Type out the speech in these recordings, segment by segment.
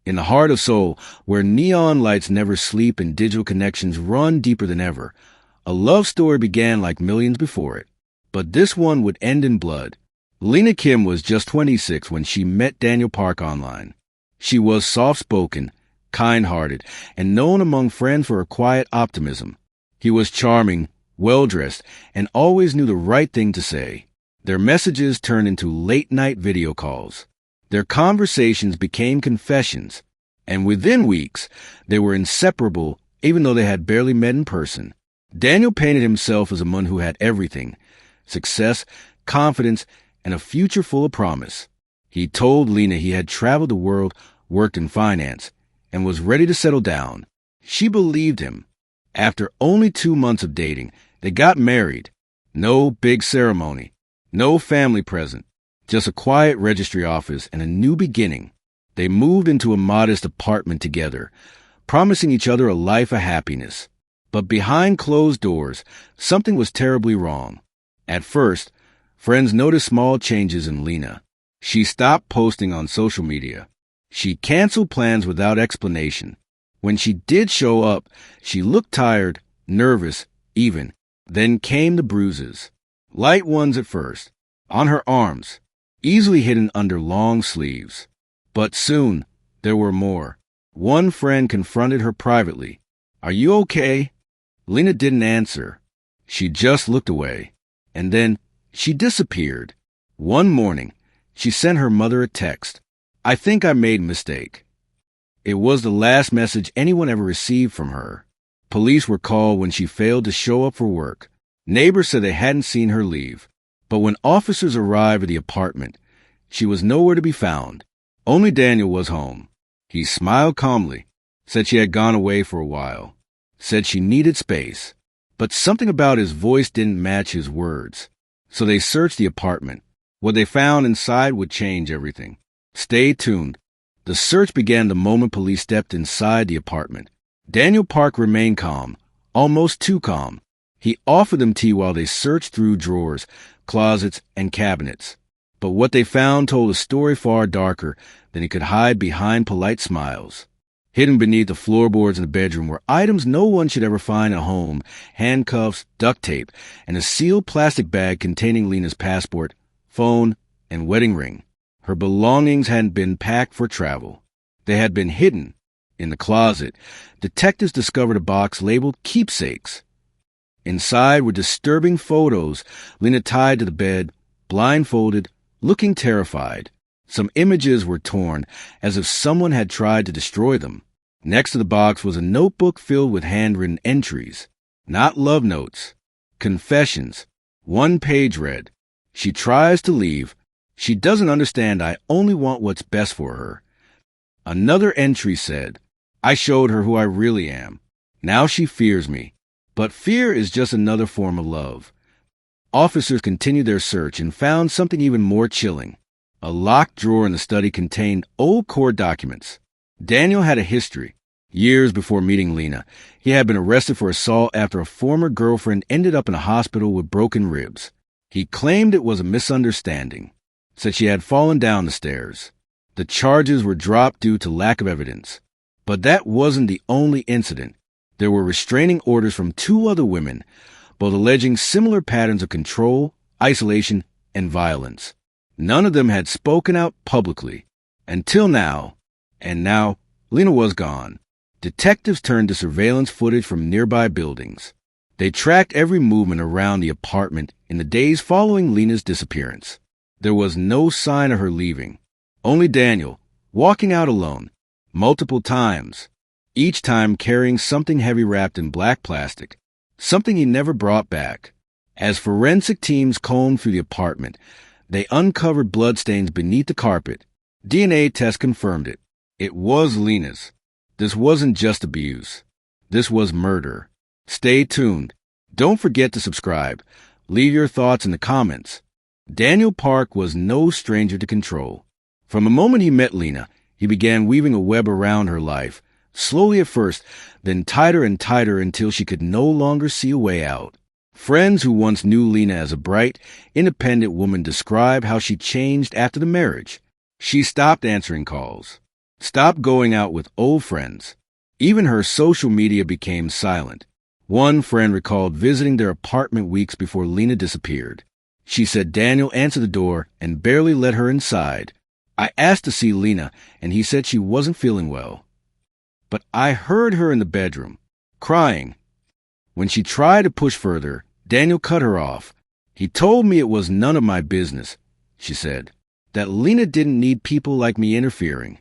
In the heart of Seoul, where neon lights never sleep and digital connections run deeper than ever, a love story began like millions before it. But this one would end in blood. Lina Kim was just 26 when she met Daniel Park online. She was soft-spoken, kind-hearted, and known among friends for her quiet optimism. He was charming, well-dressed, and always knew the right thing to say. Their messages turned into late-night video calls. Their conversations became confessions, and within weeks, they were inseparable even though they had barely met in person. Daniel painted himself as a man who had everything: success, confidence, and a future full of promise. He told Lina he had traveled the world, worked in finance, and was ready to settle down. She believed him. After only 2 months of dating, they got married. No big ceremony, no family present, just a quiet registry office and a new beginning. They moved into a modest apartment together, promising each other a life of happiness. But behind closed doors, something was terribly wrong. At first, friends noticed small changes in Lina. She stopped posting on social media. She canceled plans without explanation. When she did show up, she looked tired, nervous, even. Then came the bruises. Light ones at first, on her arms, easily hidden under long sleeves. But soon, there were more. One friend confronted her privately. "Are you okay?" Lina didn't answer. She just looked away. And then she disappeared. One morning, she sent her mother a text. "I think I made a mistake." It was the last message anyone ever received from her. Police were called when she failed to show up for work. Neighbors said they hadn't seen her leave. But when officers arrived at the apartment, she was nowhere to be found. Only Daniel was home. He smiled calmly, said she had gone away for a while, said she needed space. But something about his voice didn't match his words. So they searched the apartment. What they found inside would change everything. Stay tuned. The search began the moment police stepped inside the apartment. Daniel Park remained calm, almost too calm. He offered them tea while they searched through drawers, closets, and cabinets. But what they found told a story far darker than he could hide behind polite smiles. Hidden beneath the floorboards in the bedroom were items no one should ever find at home: handcuffs, duct tape, and a sealed plastic bag containing Lina's passport, phone, and wedding ring. Her belongings hadn't been packed for travel. They had been hidden. In the closet, detectives discovered a box labeled keepsakes. Inside were disturbing photos, Lina tied to the bed, blindfolded, looking terrified. Some images were torn, as if someone had tried to destroy them. Next to the box was a notebook filled with handwritten entries. Not love notes. Confessions. One page read, "She tries to leave. She doesn't understand I only want what's best for her." Another entry said, "I showed her who I really am. Now she fears me." But fear is just another form of love. Officers continued their search and found something even more chilling. A locked drawer in the study contained old court documents. Daniel had a history. Years before meeting Lina, he had been arrested for assault after a former girlfriend ended up in a hospital with broken ribs. He claimed it was a misunderstanding, said she had fallen down the stairs. The charges were dropped due to lack of evidence. But that wasn't the only incident. There were restraining orders from 2 other women, both alleging similar patterns of control, isolation, and violence. None of them had spoken out publicly. Until now. And now, Lina was gone. Detectives turned to surveillance footage from nearby buildings. They tracked every movement around the apartment in the days following Lina's disappearance. There was no sign of her leaving. Only Daniel, walking out alone, multiple times, each time carrying something heavy wrapped in black plastic, something he never brought back. As forensic teams combed through the apartment, they uncovered bloodstains beneath the carpet. DNA tests confirmed it. It was Lina's. This wasn't just abuse. This was murder. Stay tuned. Don't forget to subscribe. Leave your thoughts in the comments. Daniel Park was no stranger to control. From the moment he met Lina, he began weaving a web around her life, slowly at first, then tighter and tighter until she could no longer see a way out. Friends who once knew Lina as a bright, independent woman describe how she changed after the marriage. She stopped answering calls. stopped going out with old friends. Even her social media became silent. One friend recalled visiting their apartment weeks before Lina disappeared. She said Daniel answered the door and barely let her inside. I asked to see Lina, and he said she wasn't feeling well. But I heard her in the bedroom, crying. When she tried to push further, Daniel cut her off. He told me it was none of my business, she said, that Lina didn't need people like me interfering.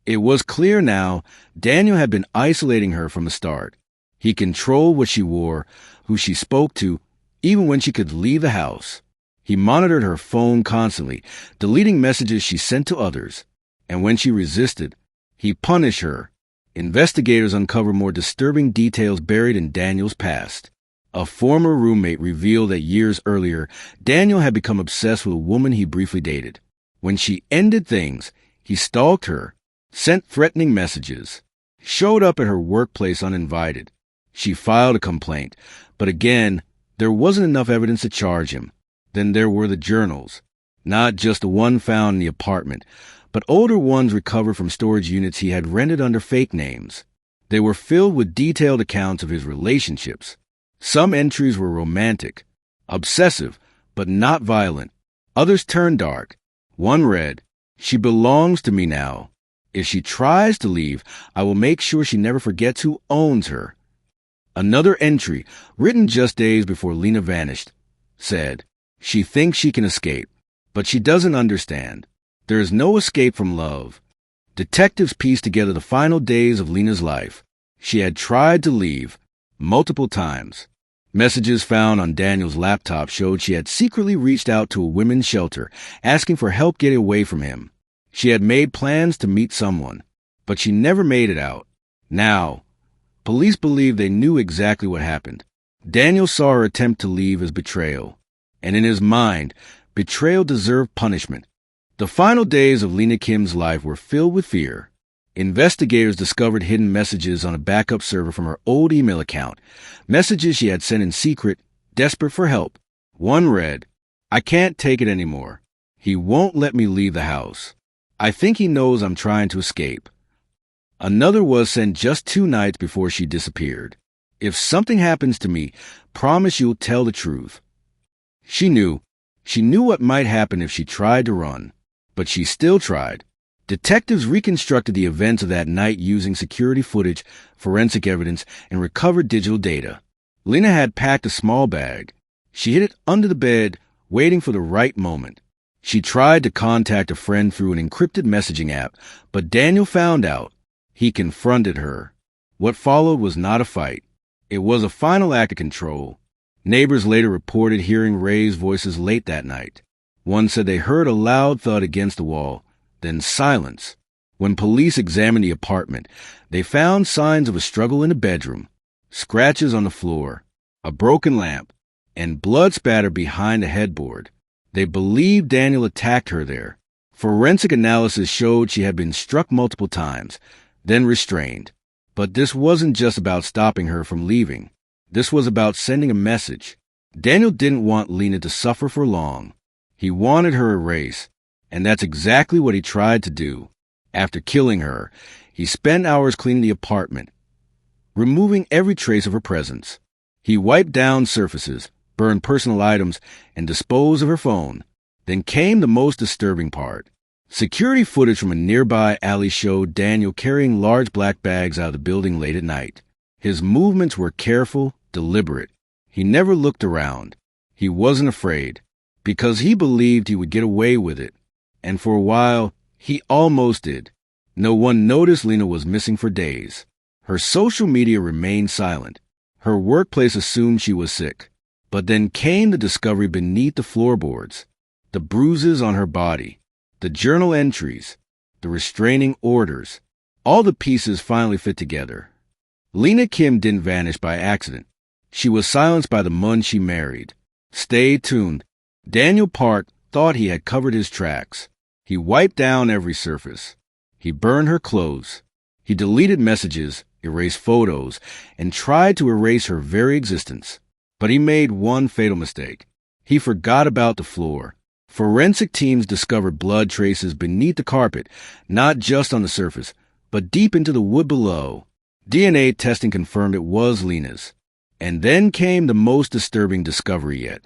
It was clear now Daniel had been isolating her from the start. He controlled what she wore, who she spoke to, even when she could leave the house. He monitored her phone constantly, deleting messages she sent to others. And when she resisted, he punished her. Investigators uncovered more disturbing details buried in Daniel's past. A former roommate revealed that years earlier, Daniel had become obsessed with a woman he briefly dated. When she ended things, he stalked her, sent threatening messages, showed up at her workplace uninvited. She filed a complaint, but again, there wasn't enough evidence to charge him. Then there were the journals, not just the one found in the apartment, but older ones recovered from storage units he had rented under fake names. They were filled with detailed accounts of his relationships. Some entries were romantic, obsessive, but not violent. Others turned dark. One read, "She belongs to me now. If she tries to leave, I will make sure she never forgets who owns her." Another entry, written just days before Lina vanished, said, "She thinks she can escape, but she doesn't understand. There is no escape from love." Detectives pieced together the final days of Lina's life. She had tried to leave multiple times. Messages found on Daniel's laptop showed she had secretly reached out to a women's shelter, asking for help getting away from him. She had made plans to meet someone, but she never made it out. Now, police believe they knew exactly what happened. Daniel saw her attempt to leave as betrayal, and in his mind, betrayal deserved punishment. The final days of Lina Kim's life were filled with fear. Investigators discovered hidden messages on a backup server from her old email account, messages she had sent in secret, desperate for help. One read, "I can't take it anymore. He won't let me leave the house. I think he knows I'm trying to escape." Another was sent just 2 nights before she disappeared. "If something happens to me, promise you'll tell the truth." She knew what might happen if she tried to run, but she still tried. Detectives reconstructed the events of that night using security footage, forensic evidence, and recovered digital data. Lina had packed a small bag. She hid it under the bed, waiting for the right moment. She tried to contact a friend through an encrypted messaging app, but Daniel found out. He confronted her. What followed was not a fight. It was a final act of control. Neighbors later reported hearing raised voices late that night. One said they heard a loud thud against the wall, then silence. When police examined the apartment, they found signs of a struggle in the bedroom, scratches on the floor, a broken lamp, and blood spatter behind the headboard. They believed Daniel attacked her there. Forensic analysis showed she had been struck multiple times, then restrained. But this wasn't just about stopping her from leaving. This was about sending a message. Daniel didn't want Lina to suffer for long. He wanted her erased, and that's exactly what he tried to do. After killing her, he spent hours cleaning the apartment, removing every trace of her presence. He wiped down surfaces, burned personal items, and disposed of her phone. Then came the most disturbing part. Security footage from a nearby alley showed Daniel carrying large black bags out of the building late at night. His movements were careful, deliberate. He never looked around. He wasn't afraid, because he believed he would get away with it. And for a while, he almost did. No one noticed Lina was missing for days. Her social media remained silent. Her workplace assumed she was sick. But then came the discovery beneath the floorboards. The bruises on her body, the journal entries, the restraining orders. All the pieces finally fit together. Lina Kim didn't vanish by accident. She was silenced by the man she married. Stay tuned. Daniel Park thought he had covered his tracks. He wiped down every surface. He burned her clothes. He deleted messages, erased photos, and tried to erase her very existence. But he made one fatal mistake. He forgot about the floor. Forensic teams discovered blood traces beneath the carpet, not just on the surface, but deep into the wood below. DNA testing confirmed it was Lina's. And then came the most disturbing discovery yet.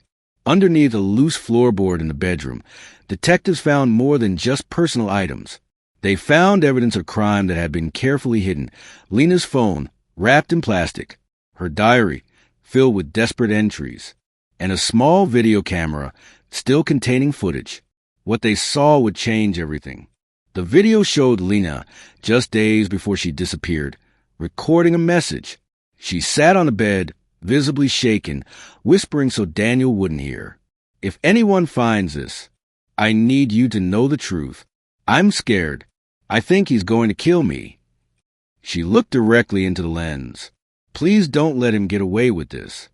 Underneath a loose floorboard in the bedroom, detectives found more than just personal items. They found evidence of crime that had been carefully hidden. Lina's phone, wrapped in plastic, her diary, filled with desperate entries, and a small video camera still containing footage. What they saw would change everything. The video showed Lina, just days before she disappeared, recording a message. She sat on the bed, visibly shaken, whispering so Daniel wouldn't hear. "If anyone finds this, I need you to know the truth. I'm scared. I think he's going to kill me." She looked directly into the lens. "Please don't let him get away with this."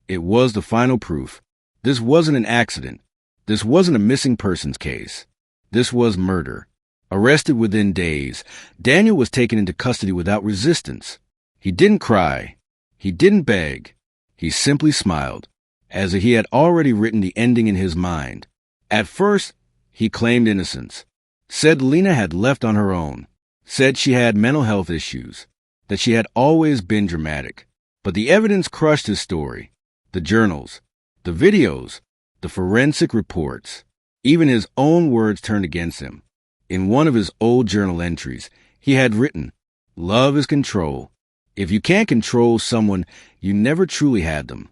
It was the final proof. This wasn't an accident. This wasn't a missing persons case. This was murder. Arrested within days, Daniel was taken into custody without resistance. He didn't cry. He didn't beg. He simply smiled, as if he had already written the ending in his mind. At first, he claimed innocence, said Lina had left on her own, said she had mental health issues, that she had always been dramatic. But the evidence crushed his story. The journals, the videos, the forensic reports, even his own words turned against him. In one of his old journal entries, he had written, "Love is control. If you can't control someone, you never truly had them."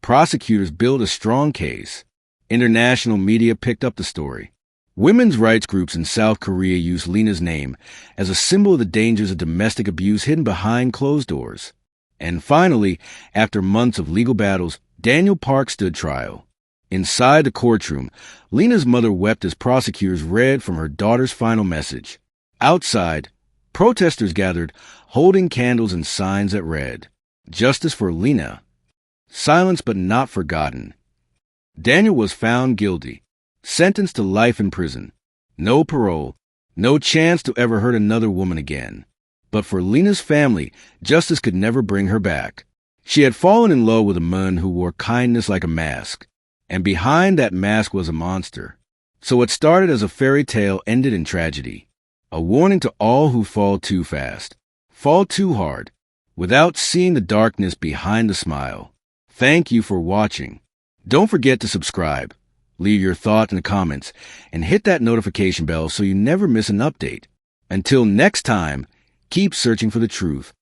Prosecutors built a strong case. International media picked up the story. Women's rights groups in South Korea used Lina's name as a symbol of the dangers of domestic abuse hidden behind closed doors. And finally, after months of legal battles, Daniel Park stood trial. Inside the courtroom, Lina's mother wept as prosecutors read from her daughter's final message. Outside, protesters gathered, holding candles and signs that read, "Justice for Lina." Silence but not forgotten. Daniel was found guilty, sentenced to life in prison. No parole, no chance to ever hurt another woman again. But for Lina's family, justice could never bring her back. She had fallen in love with a man who wore kindness like a mask, and behind that mask was a monster. So what started as a fairy tale ended in tragedy. A warning to all who fall too fast, fall too hard, without seeing the darkness behind the smile. Thank you for watching. Don't forget to subscribe, leave your thoughts in the comments, and hit that notification bell so you never miss an update. Until next time, keep searching for the truth.